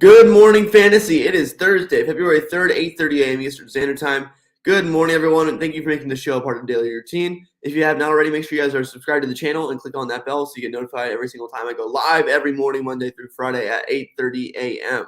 Good morning, fantasy. It is Thursday, February 3rd, 8:30 a.m. Eastern Standard Time. Good morning, everyone, and thank you for making the show part of the daily routine. If you have not already, make sure you guys are subscribed to the channel and click on that bell so you get notified every single time I go live every morning, Monday through Friday at 8:30 a.m.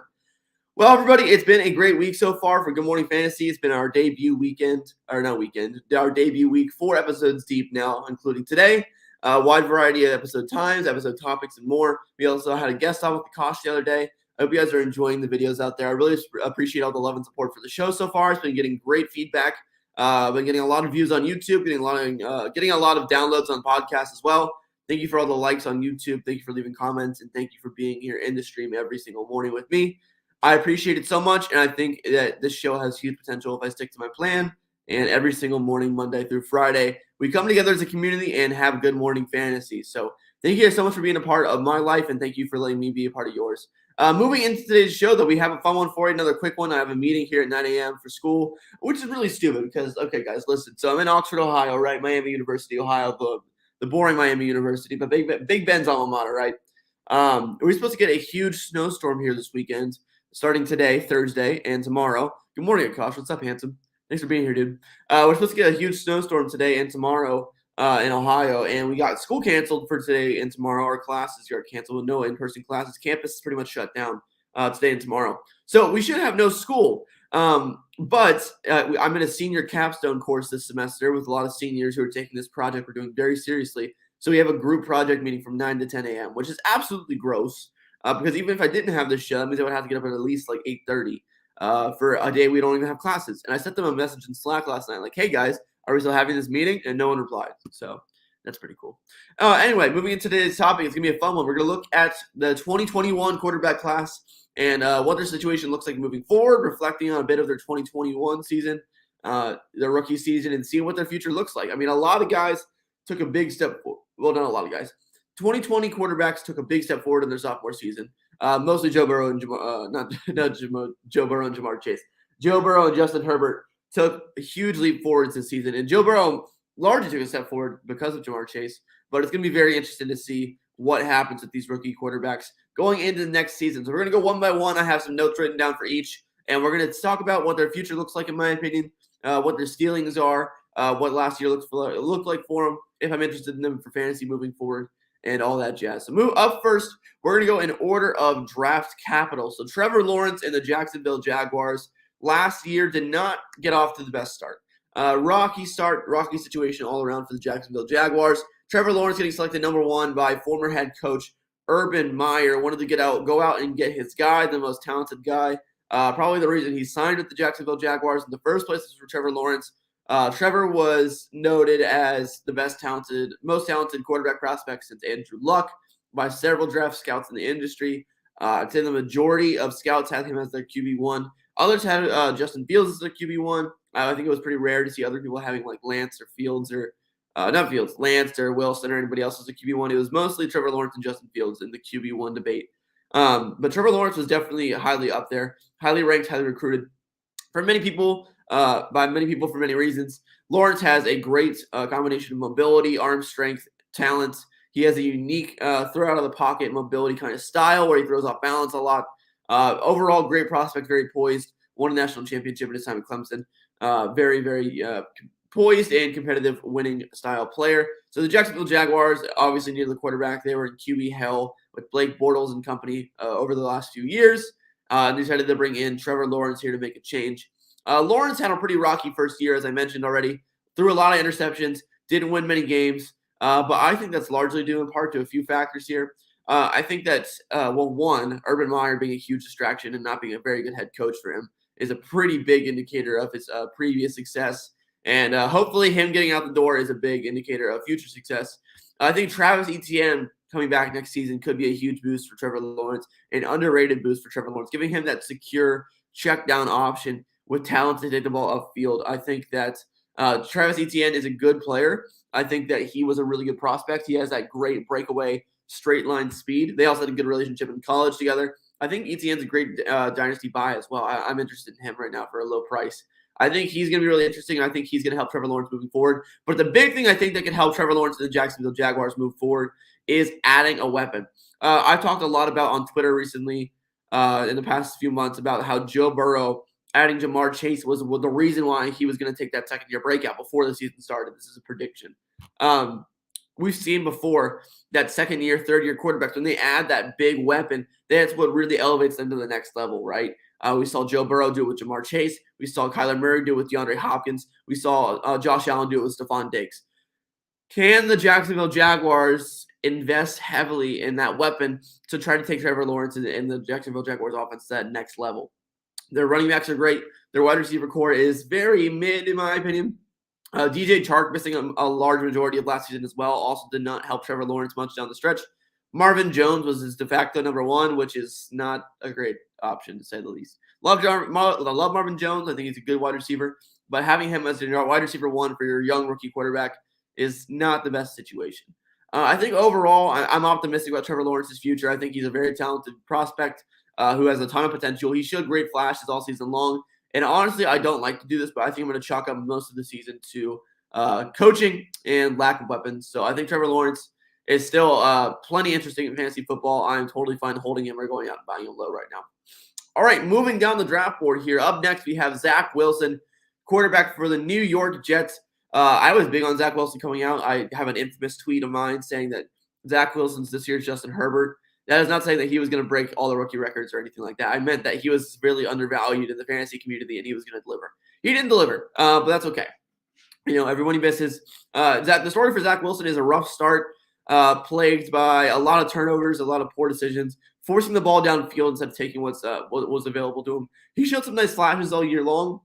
Well, everybody, it's been a great week so far for Good Morning Fantasy. It's been our debut weekend, or not weekend, our debut week, 4 episodes deep now, including today. Wide variety of episode times, episode topics, and more. We also had a guest on with the Kosh the other day. I hope you guys are enjoying the videos out there. I really appreciate all the love and support for the show so far. It's been getting great feedback. I've been getting a lot of views on YouTube, getting a lot of downloads on podcasts as well. Thank you for all the likes on YouTube. Thank you for leaving comments, and thank you for being here in the stream every single morning with me. I appreciate it so much, and I think that this show has huge potential if I stick to my plan. And every single morning, Monday through Friday, we come together as a community and have Good Morning Fantasy. So thank you guys so much for being a part of my life, and thank you for letting me be a part of yours. Moving into today's show, though, we have a fun one for you, another quick one. I have a meeting here at 9 a.m. for school, which is really stupid because, okay, guys, listen. So I'm in Oxford, Ohio, right? Miami University, Ohio, the boring Miami University, but Big Ben's alma mater, right? We're supposed to get a huge snowstorm here this weekend, starting today, Thursday, and tomorrow. Good morning, Akash. What's up, handsome? Thanks for being here, dude. We're supposed to get a huge snowstorm today and tomorrow in Ohio, and we got school canceled for today and tomorrow. Our classes are canceled with no in-person classes. Campus is pretty much shut down today and tomorrow. So we should have no school. But I'm in a senior capstone course this semester with a lot of seniors who are taking this project we're doing very seriously. So we have a group project meeting from 9 to 10 a.m., which is absolutely gross. Because even if I didn't have this show, that means I would have to get up at least like 8:30 for a day we don't even have classes. And I sent them a message in Slack last night like, hey, guys, are we still having this meeting? And no one replied. So that's pretty cool. Anyway, moving into today's topic, it's going to be a fun one. We're going to look at the 2021 quarterback class and what their situation looks like moving forward, reflecting on a bit of their 2021 season, their rookie season, and seeing what their future looks like. I mean, a lot of guys took a big step forward. Well, not a lot of guys. 2020 quarterbacks took a big step forward in their sophomore season. Mostly Joe Burrow and Joe Burrow and Jamar Chase. Joe Burrow and Justin Herbert took a huge leap forward this season, and Joe Burrow largely took a step forward because of Jamar Chase. But it's going to be very interesting to see what happens with these rookie quarterbacks going into the next season. So we're going to go one by one. I have some notes written down for each, and we're going to talk about what their future looks like, in my opinion, what their ceilings are, what last year looked like for them, if I'm interested in them for fantasy moving forward, and all that jazz. So move up first. We're going to go in order of draft capital. So Trevor Lawrence and the Jacksonville Jaguars last year did not get off to the best start. Rocky situation all around for the Jacksonville Jaguars. Trevor Lawrence getting selected number 1 by former head coach Urban Meyer. Wanted to go out and get his guy, the most talented guy. Probably the reason he signed with the Jacksonville Jaguars in the first place is for Trevor Lawrence. Trevor was noted as the most talented quarterback prospect since Andrew Luck by several draft scouts in the industry. I'd say the majority of scouts had him as their QB1. Others had Justin Fields as their QB1. I think it was pretty rare to see other people having like Lance or Fields or Lance or Wilson or anybody else as a QB1. It was mostly Trevor Lawrence and Justin Fields in the QB1 debate. But Trevor Lawrence was definitely highly up there, highly ranked, highly recruited. For many people, by many people for many reasons. Lawrence has a great combination of mobility, arm strength, talent. He has a unique throw out of the pocket mobility kind of style where he throws off balance a lot. Overall, great prospect, very poised. Won a national championship in his time at Clemson. Very, very poised and competitive winning style player. So the Jacksonville Jaguars obviously needed the quarterback. They were in QB hell with Blake Bortles and company over the last few years. And decided to bring in Trevor Lawrence here to make a change. Lawrence had a pretty rocky first year, as I mentioned already. Threw a lot of interceptions, didn't win many games. But I think that's largely due in part to a few factors here. I think that, one, Urban Meyer being a huge distraction and not being a very good head coach for him is a pretty big indicator of his previous success. And hopefully him getting out the door is a big indicator of future success. I think Travis Etienne coming back next season could be a huge boost for Trevor Lawrence, an underrated boost for Trevor Lawrence, giving him that secure check down option with talent to take the ball upfield. I think that Travis Etienne is a good player. I think that he was a really good prospect. He has that great breakaway straight line speed. They also had a good relationship in college together. I think Etienne's a great dynasty buy as well. I'm interested in him right now for a low price. I think he's going to be really interesting, and I think he's going to help Trevor Lawrence moving forward. But the big thing I think that can help Trevor Lawrence and the Jacksonville Jaguars move forward is adding a weapon. I've talked a lot about on Twitter recently in the past few months about how Joe Burrow adding Jamar Chase was the reason why he was going to take that second-year breakout before the season started. This is a prediction. We've seen before that second-year, third-year quarterbacks, when they add that big weapon, that's what really elevates them to the next level, right? We saw Joe Burrow do it with Jamar Chase. We saw Kyler Murray do it with DeAndre Hopkins. We saw Josh Allen do it with Stephon Diggs. Can the Jacksonville Jaguars invest heavily in that weapon to try to take Trevor Lawrence and the Jacksonville Jaguars offense to that next level? Their running backs are great. Their wide receiver core is very mid, in my opinion. DJ Chark missing a large majority of last season as well also did not help Trevor Lawrence much down the stretch. Marvin Jones was his de facto number one, which is not a great option to say the least. Love Marvin Jones. I think he's a good wide receiver, but having him as your wide receiver one for your young rookie quarterback is not the best situation. I think overall, I'm optimistic about Trevor Lawrence's future. I think he's a very talented prospect who has a ton of potential. He showed great flashes all season long. And honestly, I don't like to do this, but I think I'm going to chalk up most of the season to coaching and lack of weapons. So I think Trevor Lawrence is still plenty interesting in fantasy football. I'm totally fine holding him or going out and buying him low right now. All right, moving down the draft board here. Up next, we have Zach Wilson, quarterback for the New York Jets. I was big on Zach Wilson coming out. I have an infamous tweet of mine saying that Zach Wilson's this year's Justin Herbert. That is not saying that he was going to break all the rookie records or anything like that. I meant that he was really undervalued in the fantasy community and he was going to deliver. He didn't deliver, but that's okay. Everyone misses. The story for Zach Wilson is a rough start, plagued by a lot of turnovers, a lot of poor decisions, forcing the ball downfield instead of taking what was available to him. He showed some nice flashes all year long,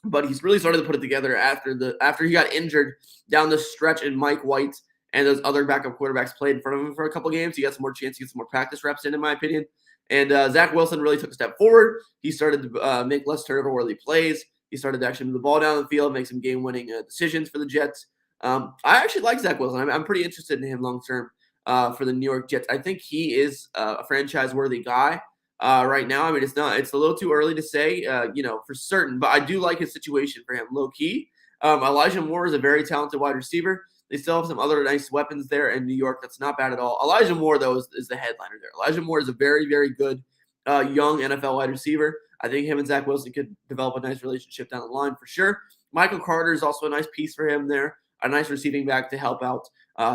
but he's really started to put it together after he got injured down the stretch and Mike White and those other backup quarterbacks played in front of him for a couple games. He got some more chance to get some more practice reps in my opinion. And Zach Wilson really took a step forward. He started to make less turnover-worthy plays. He started to actually move the ball down the field, make some game-winning decisions for the Jets. I actually like Zach Wilson. I'm pretty interested in him long-term for the New York Jets. I think he is a franchise-worthy guy right now. I mean, it's a little too early to say, for certain, but I do like his situation for him low-key. Elijah Moore is a very talented wide receiver. They still have some other nice weapons there in New York. That's not bad at all. Elijah Moore, though, is the headliner there. Elijah Moore is a very, very good young NFL wide receiver. I think him and Zach Wilson could develop a nice relationship down the line for sure. Michael Carter is also a nice piece for him there, a nice receiving back to help out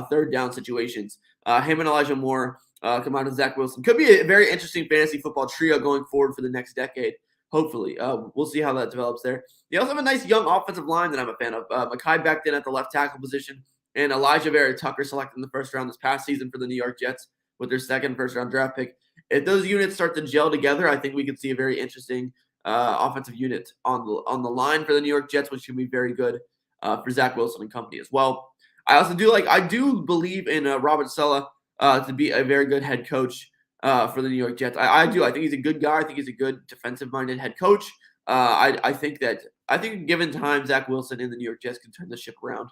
third down situations. Him and Elijah Moore come out of Zach Wilson. Could be a very interesting fantasy football trio going forward for the next decade. Hopefully. We'll see how that develops there. They also have a nice young offensive line that I'm a fan of. Mekhi Becton at the left tackle position. And Elijah Vera Tucker selected in the first round this past season for the New York Jets with their second first-round draft pick. If those units start to gel together, I think we could see a very interesting offensive unit on the line for the New York Jets, which should be very good for Zach Wilson and company as well. I do believe in Robert Saleh to be a very good head coach for the New York Jets. I do. I think he's a good guy. I think he's a good defensive-minded head coach. I think given time, Zach Wilson and the New York Jets can turn the ship around.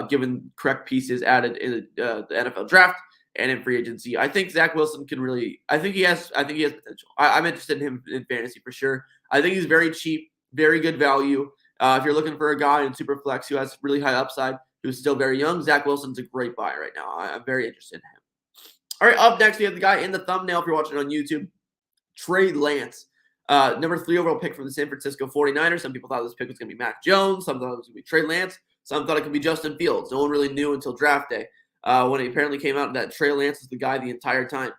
Given correct pieces added in the NFL draft and in free agency. I think Zach Wilson can really – I think he has potential. I'm interested in him in fantasy for sure. I think he's very cheap, very good value. If you're looking for a guy in Superflex who has really high upside, who's still very young, Zach Wilson's a great buy right now. I'm very interested in him. All right, up next, we have the guy in the thumbnail if you're watching on YouTube, Trey Lance. Number 3 overall pick from the San Francisco 49ers. Some people thought this pick was going to be Mac Jones. Some thought it was going to be Trey Lance. Some thought it could be Justin Fields. No one really knew until draft day when it apparently came out that Trey Lance is the guy the entire time.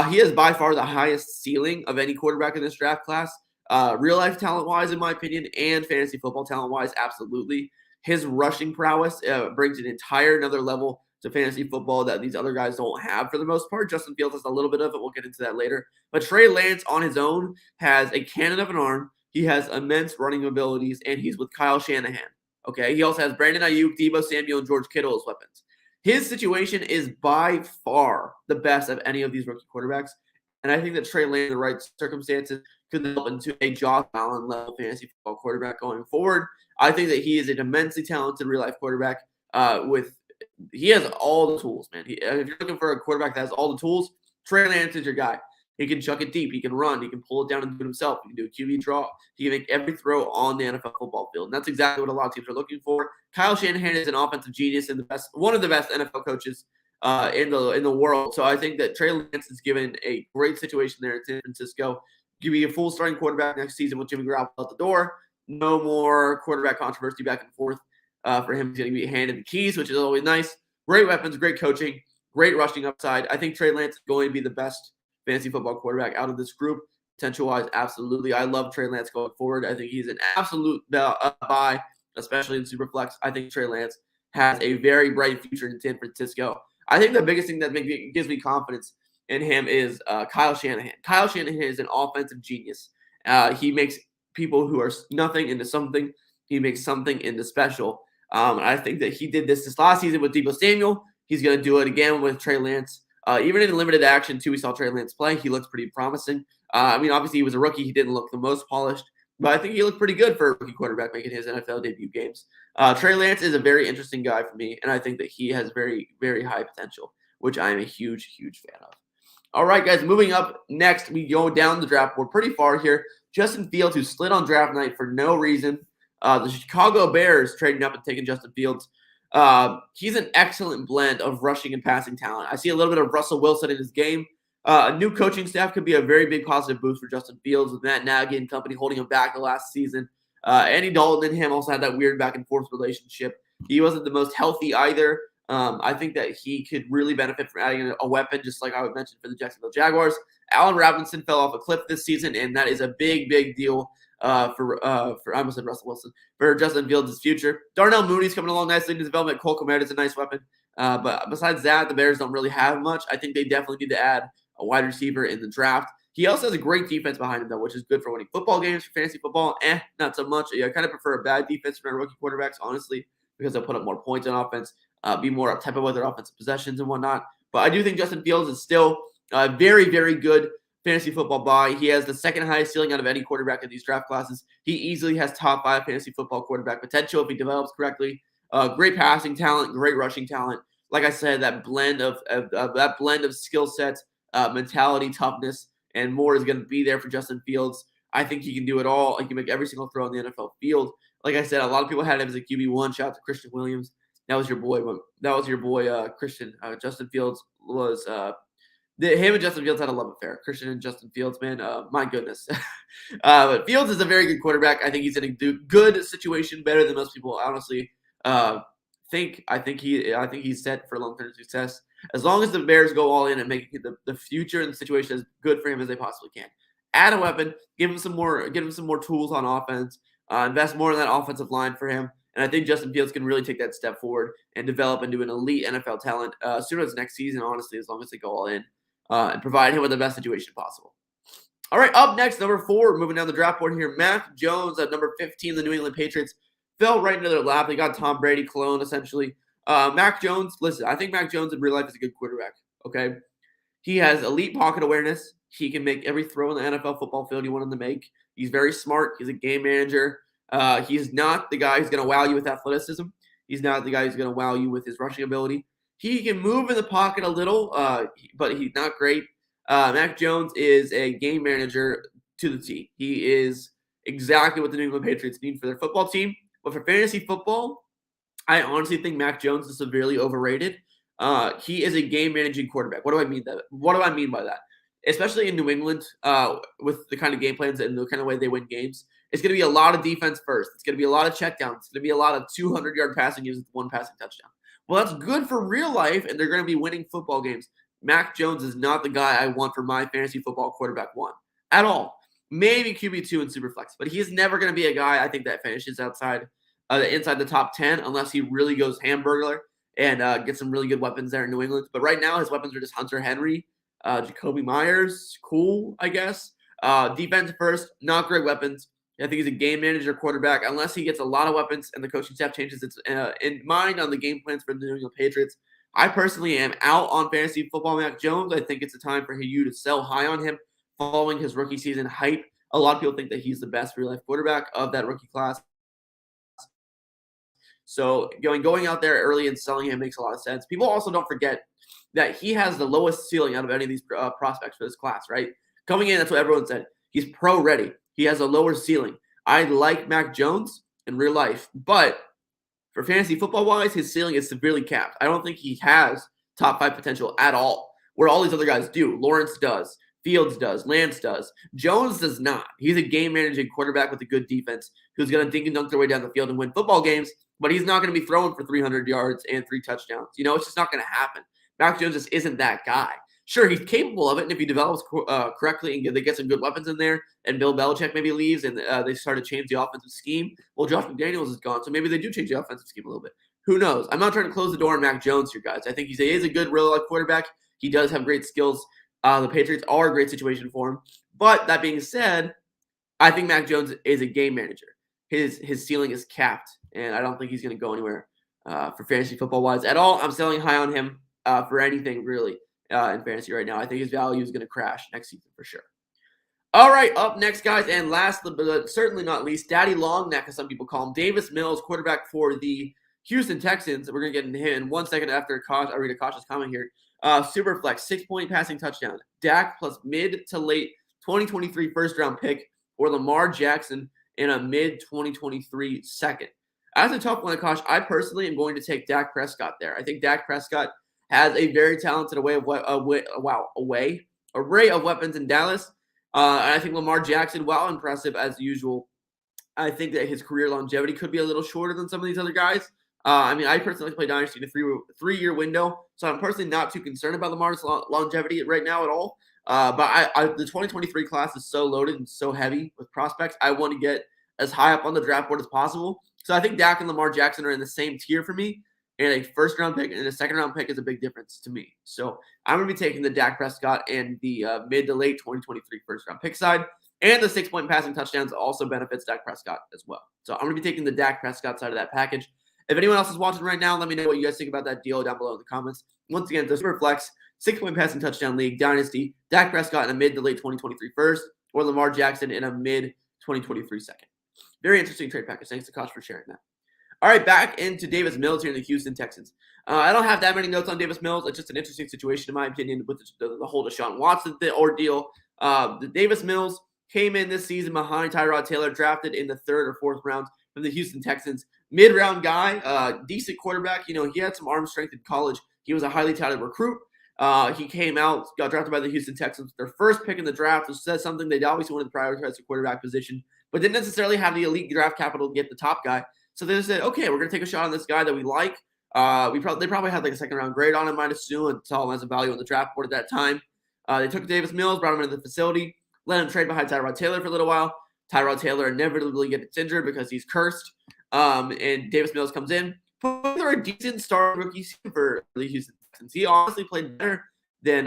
He has by far the highest ceiling of any quarterback in this draft class. Real-life talent-wise, in my opinion, and fantasy football talent-wise, absolutely. His rushing prowess brings an entire another level to fantasy football that these other guys don't have for the most part. Justin Fields has a little bit of it. We'll get into that later. But Trey Lance on his own has a cannon of an arm. He has immense running abilities, and he's with Kyle Shanahan. Okay, he also has Brandon Ayuk, Deebo Samuel, and George Kittle as weapons. His situation is by far the best of any of these rookie quarterbacks. And I think that Trey Lance, in the right circumstances, could develop into a Josh Allen level fantasy football quarterback going forward. I think that he is an immensely talented real-life quarterback he has all the tools, man. If you're looking for a quarterback that has all the tools, Trey Lance is your guy. He can chuck it deep. He can run. He can pull it down and do it himself. He can do a QB draw. He can make every throw on the NFL football field. And that's exactly what a lot of teams are looking for. Kyle Shanahan is an offensive genius and one of the best NFL coaches in the world. So I think that Trey Lance is given a great situation there in San Francisco. be a full starting quarterback next season with Jimmy Garoppolo out the door. No more quarterback controversy back and forth for him. He's going to be handed the keys, which is always nice. Great weapons, great coaching, great rushing upside. I think Trey Lance is going to be the best fantasy football quarterback out of this group. Potential-wise, absolutely. I love Trey Lance going forward. I think he's an absolute buy, especially in Superflex. I think Trey Lance has a very bright future in San Francisco. I think the biggest thing that gives me confidence in him is Kyle Shanahan. Kyle Shanahan is an offensive genius. He makes people who are nothing into something. He makes something into special. I think that he did this last season with Deebo Samuel. He's going to do it again with Trey Lance. Even in limited action, too, we saw Trey Lance play. He looks pretty promising. Obviously, he was a rookie. He didn't look the most polished, but I think he looked pretty good for a rookie quarterback making his NFL debut games. Trey Lance is a very interesting guy for me, and I think that he has very, very high potential, which I am a huge, huge fan of. All right, guys, moving up next, we go down the draft board pretty far here. Justin Fields, who slid on draft night for no reason. The Chicago Bears trading up and taking Justin Fields. He's an excellent blend of rushing and passing talent. I see a little bit of Russell Wilson in his game. A new coaching staff could be a very big positive boost for Justin Fields with Matt Nagy and company holding him back the last season. Andy Dalton and him also had that weird back and forth relationship. He wasn't the most healthy either. I think that he could really benefit from adding a weapon, just like I would mention for the Jacksonville Jaguars. Allen Robinson fell off a cliff this season, and that is a big, big deal for I almost said Russell Wilson, for Justin Fields' future. Darnell Mooney's coming along nicely in his development. Cole Kmet is a nice weapon. But besides that, the Bears don't really have much. I think they definitely need to add a wide receiver in the draft. He also has a great defense behind him, though, which is good for winning football games, for fantasy football. Not so much. I kind of prefer a bad defense for rookie quarterbacks, honestly, because they'll put up more points on offense, be more up-tempo with their offensive possessions and whatnot. But I do think Justin Fields is still a very, very good fantasy football buy. He has the second highest ceiling out of any quarterback in these draft classes. He easily has top 5 fantasy football quarterback potential if he develops correctly. Great passing talent, great rushing talent. Like I said, that blend of skill sets, mentality, toughness, and more is going to be there for Justin Fields. I think he can do it all. He can make every single throw on the NFL field. Like I said, a lot of people had him as a QB1. Shout out to Christian Williams. That was your boy, Christian. Justin Fields was him and Justin Fields had a love affair. Christian and Justin Fields, man, my goodness. But Fields is a very good quarterback. I think he's in a good situation, better than most people honestly think. I think he's set for long-term success as long as the Bears go all in and make the future and the situation as good for him as they possibly can. Add a weapon, give him some more tools on offense, invest more in that offensive line for him. And I think Justin Fields can really take that step forward and develop into an elite NFL talent as soon as next season, honestly, as long as they go all in and provide him with the best situation possible. All right, up next, number 4, moving down the draft board here, Mac Jones at number 15, the New England Patriots, fell right into their lap. They got Tom Brady clone, essentially. Mac Jones, listen, I think Mac Jones in real life is a good quarterback, okay? He has elite pocket awareness. He can make every throw in the NFL football field you want him to make. He's very smart. He's a game manager. He's not the guy who's going to wow you with athleticism. He's not the guy who's going to wow you with his rushing ability. He can move in the pocket a little, but he's not great. Mac Jones is a game manager to the T. He is exactly what the New England Patriots need for their football team. But for fantasy football, I honestly think Mac Jones is severely overrated. He is a game-managing quarterback. What do I mean by that? Especially in New England, with the kind of game plans and the kind of way they win games, it's going to be a lot of defense first. It's going to be a lot of checkdowns. It's going to be a lot of 200-yard passing games with one passing touchdown. Well, that's good for real life, and they're going to be winning football games. Mac Jones is not the guy I want for my fantasy football quarterback 1 at all. Maybe QB2 in Superflex, but he's never going to be a guy I think that finishes inside the top 10 unless he really goes hamburger and gets some really good weapons there in New England. But right now, his weapons are just Hunter Henry, Jacoby Myers, cool, I guess. Defense first, not great weapons. I think he's a game manager quarterback. Unless he gets a lot of weapons and the coaching staff changes its in mind on the game plans for the New England Patriots, I personally am out on fantasy football Mac Jones. I think it's a time for you to sell high on him following his rookie season hype. A lot of people think that he's the best real-life quarterback of that rookie class. So going out there early and selling him makes a lot of sense. People also don't forget that he has the lowest ceiling out of any of these prospects for this class, right? Coming in, that's what everyone said. He's pro-ready. He has a lower ceiling. I like Mac Jones in real life, but for fantasy football-wise, his ceiling is severely capped. I don't think he has top 5 potential at all, where all these other guys do. Lawrence does. Fields does. Lance does. Jones does not. He's a game-managing quarterback with a good defense who's going to dink and dunk their way down the field and win football games, but he's not going to be throwing for 300 yards and 3 touchdowns. It's just not going to happen. Mac Jones just isn't that guy. Sure, he's capable of it, and if he develops correctly and they get some good weapons in there, and Bill Belichick maybe leaves and they start to change the offensive scheme, well, Josh McDaniels is gone, so maybe they do change the offensive scheme a little bit. Who knows? I'm not trying to close the door on Mac Jones here, guys. I think he is a good real-life quarterback. He does have great skills. The Patriots are a great situation for him. But that being said, I think Mac Jones is a game manager. His ceiling is capped, and I don't think he's going to go anywhere for fantasy football-wise at all. I'm selling high on him for anything, really, in fantasy right now. I think his value is going to crash next season for sure. All right, up next, guys, and last but certainly not least, Daddy Longneck, as some people call him, Davis Mills, quarterback for the Houston Texans. We're going to get into him in 1 second after I read a cautious comment here. Superflex, 6-point passing touchdown. Dak plus mid to late 2023 first-round pick or Lamar Jackson in a mid-2023 second. That's a tough one, Akash. I personally am going to take Dak Prescott there. I think Dak Prescott has a very talented array of weapons in Dallas. And I think Lamar Jackson, while impressive as usual, I think that his career longevity could be a little shorter than some of these other guys. I personally play Dynasty in a three-year window, so I'm personally not too concerned about Lamar's longevity right now at all. But the 2023 class is so loaded and so heavy with prospects. I want to get as high up on the draft board as possible. So I think Dak and Lamar Jackson are in the same tier for me. And a first-round pick and a second-round pick is a big difference to me. So I'm going to be taking the Dak Prescott and the mid to late 2023 first-round pick side. And the 6-point passing touchdowns also benefits Dak Prescott as well. So I'm going to be taking the Dak Prescott side of that package. If anyone else is watching right now, let me know what you guys think about that deal down below in the comments. Once again, the Superflex, 6-point passing touchdown league, Dynasty, Dak Prescott in a mid to late 2023 first, or Lamar Jackson in a mid 2023 second. Very interesting trade package. Thanks to Kosh for sharing that. All right, back into Davis Mills here in the Houston Texans. I don't have that many notes on Davis Mills. It's just an interesting situation, in my opinion, with the whole Deshaun Watson ordeal. The Davis Mills came in this season behind Tyrod Taylor, drafted in the 3rd or 4th round from the Houston Texans. Mid-round guy, decent quarterback. He had some arm strength in college. He was a highly touted recruit. He came out, got drafted by the Houston Texans, their first pick in the draft, which says something they obviously wanted to prioritize the quarterback position, but didn't necessarily have the elite draft capital to get the top guy. So they said, okay, we're going to take a shot on this guy that we like. They probably had like a 2nd-round grade on him, might assume, and saw him as a value on the draft board at that time. They took Davis Mills, brought him into the facility, let him trade behind Tyrod Taylor for a little while. Tyrod Taylor inevitably gets injured because he's cursed. And Davis Mills comes in. Put together a decent starting rookie season for the Houston Texans. He honestly played better than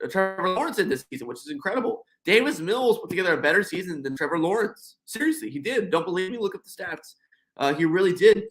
Trevor Lawrence did this season, which is incredible. Davis Mills put together a better season than Trevor Lawrence. Seriously, he did. Don't believe me? Look up the stats. He really did.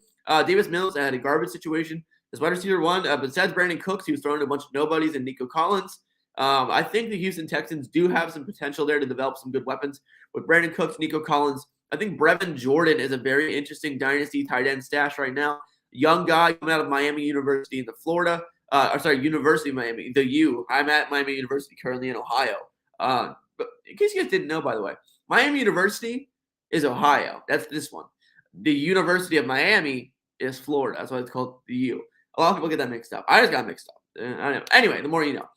Davis Mills had a garbage situation. His wide receiver one, besides Brandon Cooks, he was throwing a bunch of nobodies and Nico Collins. I think the Houston Texans do have some potential there to develop some good weapons with Brandon Cooks, Nico Collins. I think Brevin Jordan is a very interesting dynasty tight end stash right now. Young guy coming out of Miami University in Florida. University of Miami, the U. I'm at Miami University currently in Ohio. But in case you guys didn't know, by the way, Miami University is Ohio. That's this one. The University of Miami is Florida. That's why it's called the U. A lot of people get that mixed up. I just got mixed up. I don't know. Anyway, the more you know.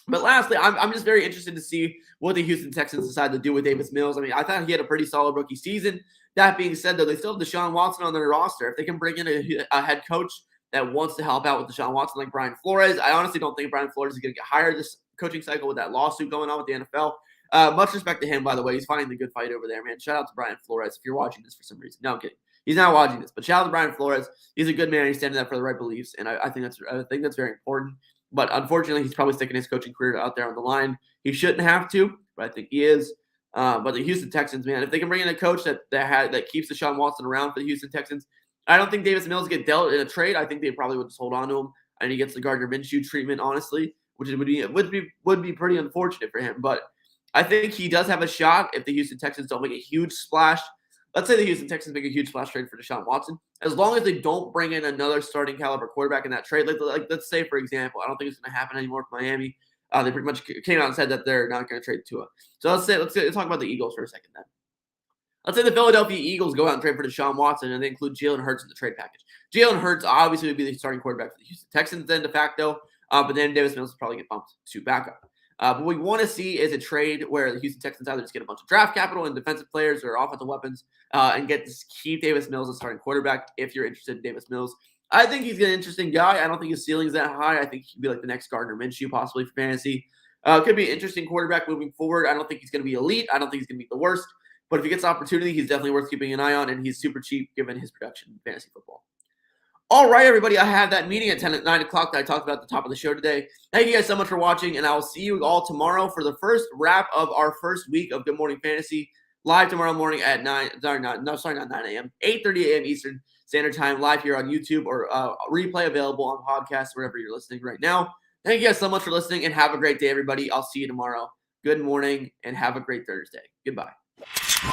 But lastly, I'm just very interested to see what the Houston Texans decide to do with Davis Mills. I thought he had a pretty solid rookie season. That being said, though, they still have Deshaun Watson on their roster. If they can bring in a head coach that wants to help out with Deshaun Watson like Brian Flores, I honestly don't think Brian Flores is going to get hired this coaching cycle with that lawsuit going on with the NFL. Much respect to him, by the way. He's finding the good fight over there, man. Shout out to Brian Flores if you're watching this for some reason. No, I'm kidding. He's not watching this, but shout out to Brian Flores. He's a good man. He's standing up for the right beliefs, and I think that's very important. But unfortunately, he's probably sticking his coaching career out there on the line. He shouldn't have to, but I think he is. But the Houston Texans, man, if they can bring in a coach that keeps Deshaun Watson around for the Houston Texans, I don't think Davis Mills get dealt in a trade. I think they probably would just hold on to him, and he gets the Gardner Minshew treatment, honestly, which would be pretty unfortunate for him. But I think he does have a shot if the Houston Texans don't make a huge splash. Let's say the Houston Texans make a huge splash trade for Deshaun Watson. As long as they don't bring in another starting caliber quarterback in that trade, like let's say, for example, I don't think it's going to happen anymore with Miami. They pretty much came out and said that they're not going to trade Tua. So let's talk about the Eagles for a second then. Let's say the Philadelphia Eagles go out and trade for Deshaun Watson, and they include Jalen Hurts in the trade package. Jalen Hurts obviously would be the starting quarterback for the Houston Texans then de facto, but then Davis Mills will probably get bumped to backup. What we want to see is a trade where the Houston Texans either just get a bunch of draft capital and defensive players or offensive weapons and keep Davis Mills as starting quarterback if you're interested in Davis Mills. I think he's an interesting guy. I don't think his ceiling's that high. I think he could be like the next Gardner Minshew possibly for fantasy. Could be an interesting quarterback moving forward. I don't think he's going to be elite. I don't think he's going to be the worst. But if he gets opportunity, he's definitely worth keeping an eye on, and he's super cheap given his production in fantasy football. All right, everybody, I have that meeting at 9 o'clock that I talked about at the top of the show today. Thank you guys so much for watching, and I will see you all tomorrow for the first wrap of our first week of Good Morning Fantasy, live tomorrow morning at 9 a.m., 8:30 a.m. Eastern Standard Time, live here on YouTube or replay available on podcasts, wherever you're listening right now. Thank you guys so much for listening, and have a great day, everybody. I'll see you tomorrow. Good morning, and have a great Thursday. Goodbye.